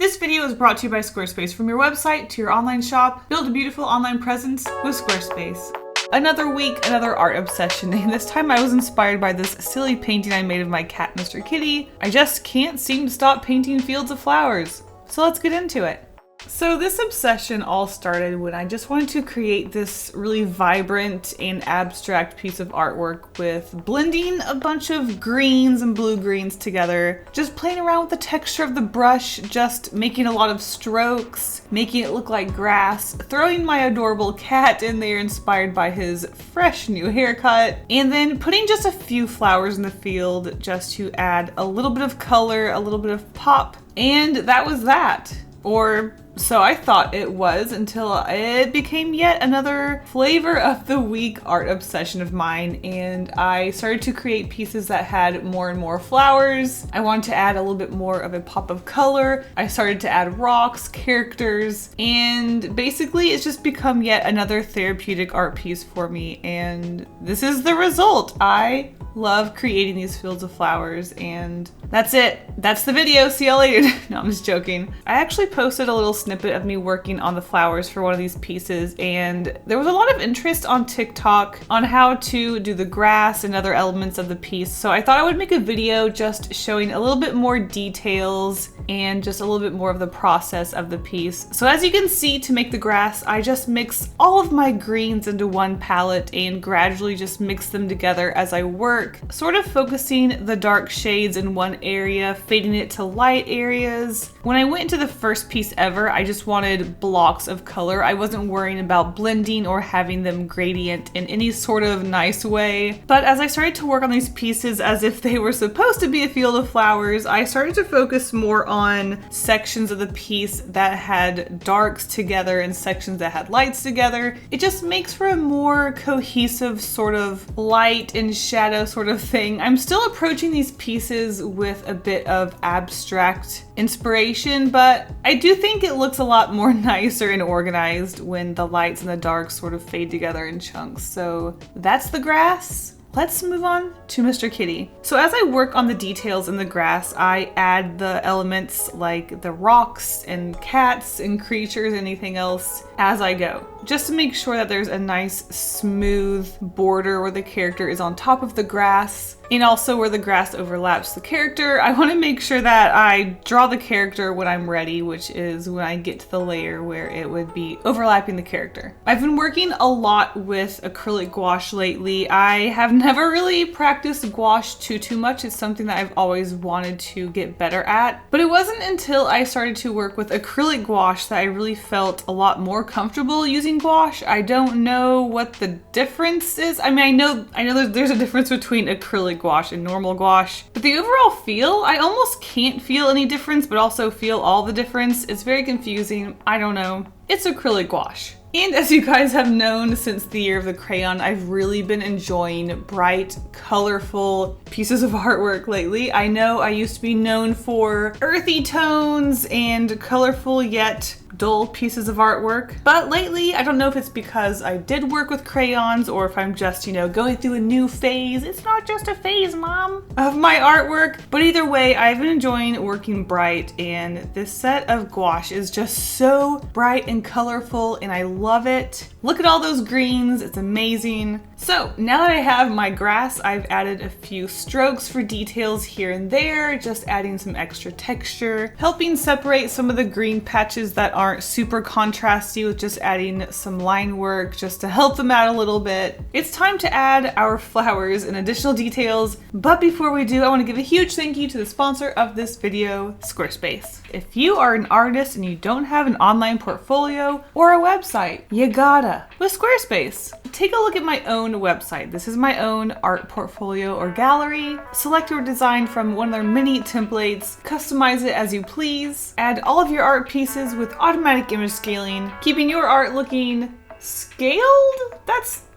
This video is brought to you by Squarespace. From your website to your online shop, build a beautiful online presence with Squarespace. Another week, another art obsession, and this time I was inspired by this silly painting I made of my cat, Mr. Kitty. I just can't seem to stop painting fields of flowers. So let's get into it. So this obsession all started when I just wanted to create this really vibrant and abstract piece of artwork with blending a bunch of greens and blue-greens together, just playing around with the texture of the brush, just making a lot of strokes, making it look like grass, throwing my adorable cat in there inspired by his fresh new haircut, and then putting just a few flowers in the field just to add a little bit of color, a little bit of pop, and that was that. Or so I thought it was until it became yet another flavor of the week art obsession of mine, and I started to create pieces that had more and more flowers. I wanted to add a little bit more of a pop of color. I started to add rocks, characters, and basically it's just become yet another therapeutic art piece for me, and this is the result. I love creating these fields of flowers, and that's it. That's the video. See y'all later. No, I'm just joking. I actually posted a little snippet of me working on the flowers for one of these pieces, and there was a lot of interest on TikTok on how to do the grass and other elements of the piece. So I thought I would make a video just showing a little bit more details and just a little bit more of the process of the piece. So as you can see, to make the grass, I just mix all of my greens into one palette and gradually just mix them together as I work, sort of focusing the dark shades in one area, fading it to light areas. When I went into the first piece ever, I just wanted blocks of color. I wasn't worrying about blending or having them gradient in any sort of nice way. But as I started to work on these pieces as if they were supposed to be a field of flowers, I started to focus more on sections of the piece that had darks together and sections that had lights together. It just makes for a more cohesive sort of light and shadow sort of thing. I'm still approaching these pieces with a bit of abstract inspiration, but I do think it looks a lot more nicer and organized when the lights and the darks sort of fade together in chunks. So that's the grass. Let's move on to Mr. Kitty. So as I work on the details in the grass, I add the elements like the rocks and cats and creatures, anything else as I go, just to make sure that there's a nice smooth border where the character is on top of the grass, and also where the grass overlaps the character. I want to make sure that I draw the character when I'm ready, which is when I get to the layer where it would be overlapping the character. I've been working a lot with acrylic gouache lately. I have never really practiced gouache too much. It's something that I've always wanted to get better at, but it wasn't until I started to work with acrylic gouache that I really felt a lot more comfortable using gouache. I don't know what the difference is. I mean, I know there's a difference between acrylic gouache and normal gouache, but the overall feel, I almost can't feel any difference, but also feel all the difference. It's very confusing. I don't know. It's acrylic gouache. And as you guys have known since the year of the crayon, I've really been enjoying bright, colorful pieces of artwork lately. I know I used to be known for earthy tones and colorful yet dull pieces of artwork, but lately, I don't know if it's because I did work with crayons or if I'm just, going through a new phase. It's not just a phase, Mom, of my artwork, but either way, I've been enjoying working bright, and this set of gouache is just so bright and colorful, and I love it. Look at all those greens, it's amazing. So now that I have my grass, I've added a few strokes for details here and there, just adding some extra texture, helping separate some of the green patches that aren't super contrasty with just adding some line work just to help them out a little bit. It's time to add our flowers and additional details, but before we do, I want to give a huge thank you to the sponsor of this video, Squarespace. If you are an artist and you don't have an online portfolio or a website, you gotta with Squarespace. Take a look at my own website. This is my own art portfolio or gallery. Select your design from one of their many templates, customize it as you please, add all of your art pieces with automatic image scaling, keeping your art looking scaled?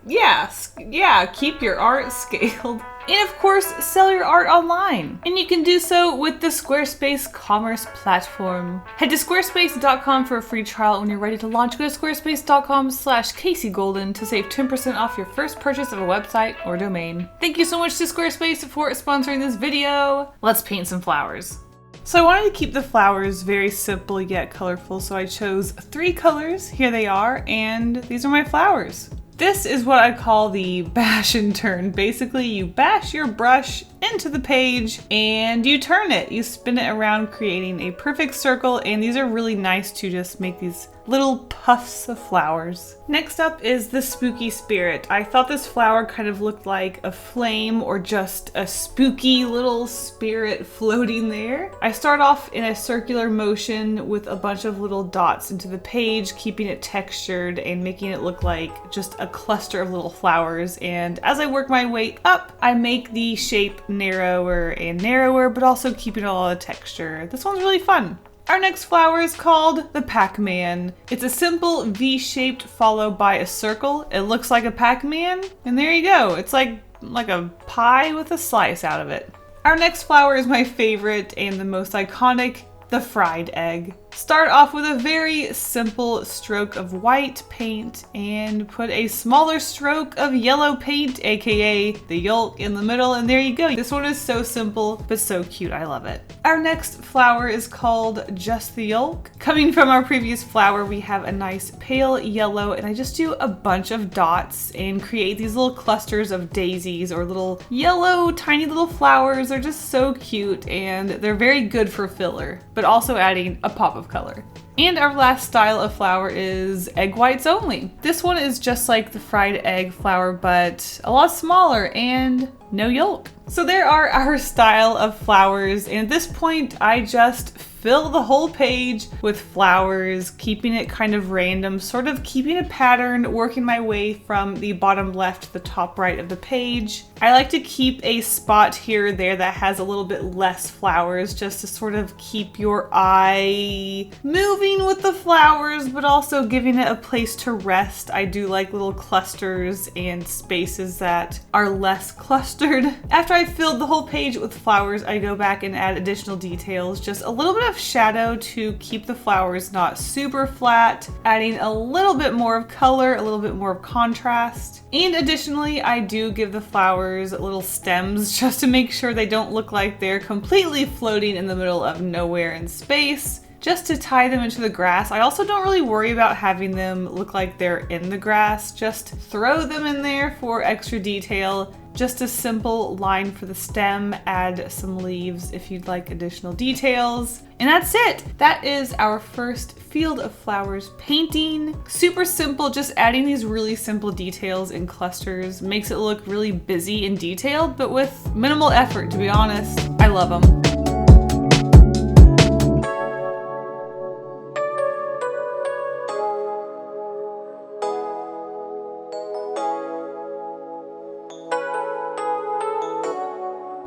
Yeah, keep your art scaled. And of course, sell your art online. And you can do so with the Squarespace commerce platform. Head to squarespace.com for a free trial. When you're ready to launch, go to squarespace.com/KaseyGolden to save 10% off your first purchase of a website or domain. Thank you so much to Squarespace for sponsoring this video. Let's paint some flowers. So I wanted to keep the flowers very simple yet colorful, so I chose 3 colors. Here they are, and these are my flowers. This is what I call the bash and turn. Basically, you bash your brush into the page and you turn it. You spin it around, creating a perfect circle, and these are really nice to just make these little puffs of flowers. Next up is the spooky spirit. I thought this flower kind of looked like a flame or just a spooky little spirit floating there. I start off in a circular motion with a bunch of little dots into the page, keeping it textured and making it look like just a cluster of little flowers. And as I work my way up, I make the shape narrower and narrower, but also keeping all the texture. This one's really fun. Our next flower is called the Pac-Man. It's a simple V-shaped followed by a circle. It looks like a Pac-Man, and there you go. It's like a pie with a slice out of it. Our next flower is my favorite and the most iconic, the fried egg. Start off with a very simple stroke of white paint and put a smaller stroke of yellow paint, aka the yolk, in the middle, and there you go. This one is so simple but so cute. I love it. Our next flower is called just the yolk. Coming from our previous flower, we have a nice pale yellow, and I just do a bunch of dots and create these little clusters of daisies or little yellow tiny little flowers. They're just so cute and they're very good for filler, but also adding a pop of color. And our last style of flower is egg whites only. This one is just like the fried egg flower, but a lot smaller and no yolk. So there are our style of flowers, and at this point I just fill the whole page with flowers, keeping it kind of random, sort of keeping a pattern, working my way from the bottom left to the top right of the page. I like to keep a spot here or there that has a little bit less flowers, just to sort of keep your eye moving with the flowers, but also giving it a place to rest. I do like little clusters and spaces that are less clustered. After I filled the whole page with flowers, I go back and add additional details, just a little bit of shadow to keep the flowers not super flat, adding a little bit more of color, a little bit more of contrast. And additionally, I do give the flowers little stems just to make sure they don't look like they're completely floating in the middle of nowhere in space, just to tie them into the grass. I also don't really worry about having them look like they're in the grass, just throw them in there for extra detail. Just a simple line for the stem, add some leaves if you'd like additional details. And that's it. That is our first field of flowers painting. Super simple, just adding these really simple details in clusters makes it look really busy and detailed, but with minimal effort, to be honest. I love them.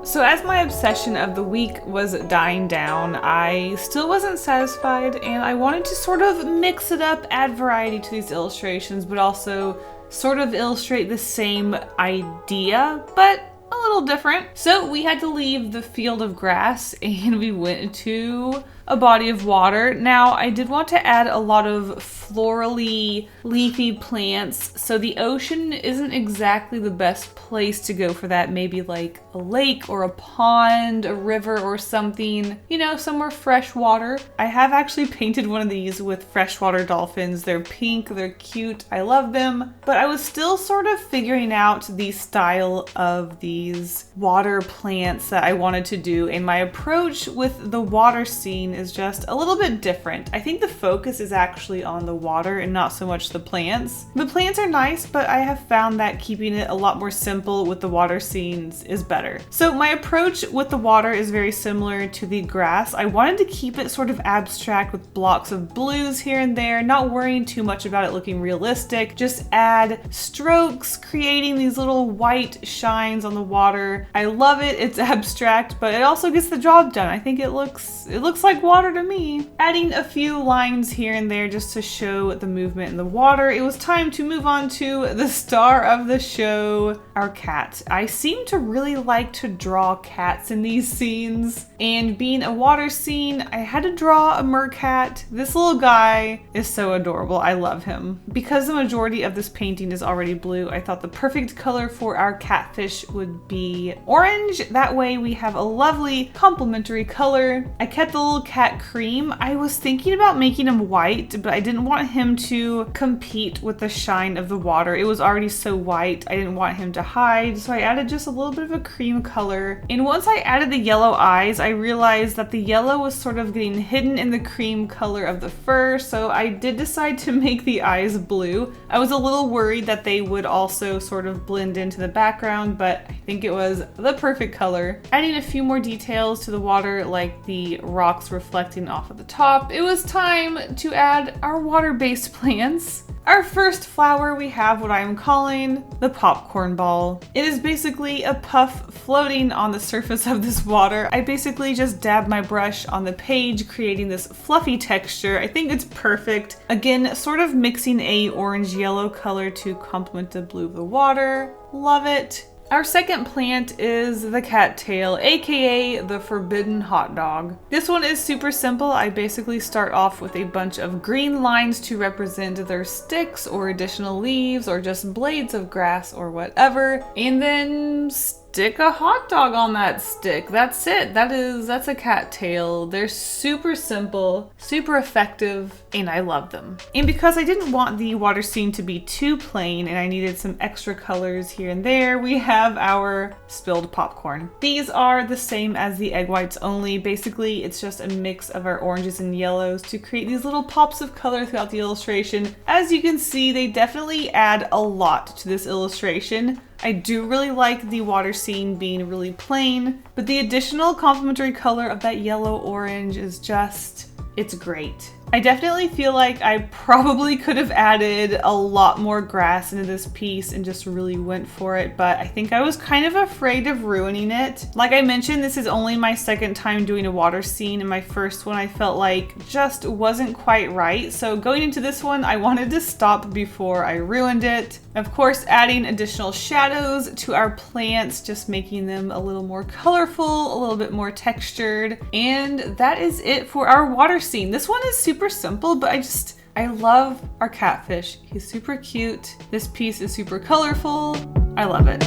So as my obsession of the week was dying down, I still wasn't satisfied, and I wanted to sort of mix it up, add variety to these illustrations, but also sort of illustrate the same idea, but a little different. So we had to leave the field of grass and we went into a body of water. Now, I did want to add a lot of florally leafy plants, so the ocean isn't exactly the best place to go for that. Maybe like a lake or a pond, a river or something, you know, somewhere fresh water. I have actually painted one of these with freshwater dolphins. They're pink, they're cute, I love them, but I was still sort of figuring out the style of these water plants that I wanted to do, and my approach with the water scene is just a little bit different. I think the focus is actually on the water and not so much the plants. The plants are nice, but I have found that keeping it a lot more simple with the water scenes is better. So my approach with the water is very similar to the grass. I wanted to keep it sort of abstract with blocks of blues here and there, not worrying too much about it looking realistic. Just add strokes, creating these little white shines on the water. I love it. It's abstract, but it also gets the job done. I think it looks like water to me. Adding a few lines here and there just to show the movement in the water, it was time to move on to the star of the show, our cat. I seem to really like to draw cats in these scenes, and being a water scene, I had to draw a mercat. This little guy is so adorable. I love him. Because the majority of this painting is already blue, I thought the perfect color for our catfish would be orange. That way we have a lovely complementary color. I kept the little cat cream. I was thinking about making him white, but I didn't want him to compete with the shine of the water. It was already so white. I didn't want him to hide, so I added just a little bit of a cream color. And once I added the yellow eyes, I realized that the yellow was sort of getting hidden in the cream color of the fur, so I did decide to make the eyes blue. I was a little worried that they would also sort of blend into the background, but I think it was the perfect color. Adding a few more details to the water, like the rocks reflecting off of the top, it was time to add our water-based plants. Our first flower, we have what I am calling the popcorn ball. It is basically a puff floating on the surface of this water. I basically just dabbed my brush on the page, creating this fluffy texture. I think it's perfect. Again, sort of mixing a orange-yellow color to complement the blue of the water. Love it. Our second plant is the cattail, aka the forbidden hot dog. This one is super simple. I basically start off with a bunch of green lines to represent their sticks or additional leaves or just blades of grass or whatever, and then stick a hot dog on that stick. That's it. That's a cattail. They're super simple, super effective, and I love them. And because I didn't want the water scene to be too plain and I needed some extra colors here and there, we have our spilled popcorn. These are the same as the egg whites, only basically it's just a mix of our oranges and yellows to create these little pops of color throughout the illustration. As you can see, they definitely add a lot to this illustration. I do really like the water scene being really plain, but the additional complementary color of that yellow-orange is just, it's great. I definitely feel like I probably could have added a lot more grass into this piece and just really went for it, but I think I was kind of afraid of ruining it. Like I mentioned, this is only my second time doing a water scene, and my first one I felt like just wasn't quite right. So going into this one, I wanted to stop before I ruined it. Of course, adding additional shadows to our plants, just making them a little more colorful, a little bit more textured. And that is it for our water scene. This one is super simple, but I love our catfish. He's super cute. This piece is super colorful. I love it.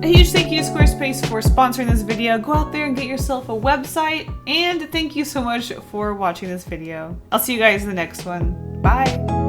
A huge thank you to Squarespace for sponsoring this video. Go out there and get yourself a website, and thank you so much for watching this video. I'll see you guys in the next one. Bye.